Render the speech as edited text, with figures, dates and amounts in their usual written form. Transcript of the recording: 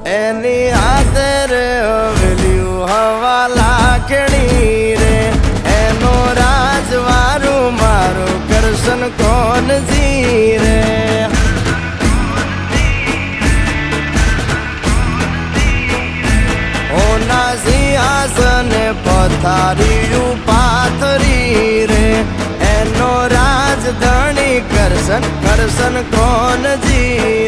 એની હાથે રે હવેલ્યું હવા લાખણી રે એનો રાજવારું મારું કરશન કોણ જી રે ઓના સિંહાસન પથારીયું પાથરી રે એનો રાજધણી કરશન કરશન કોણ જી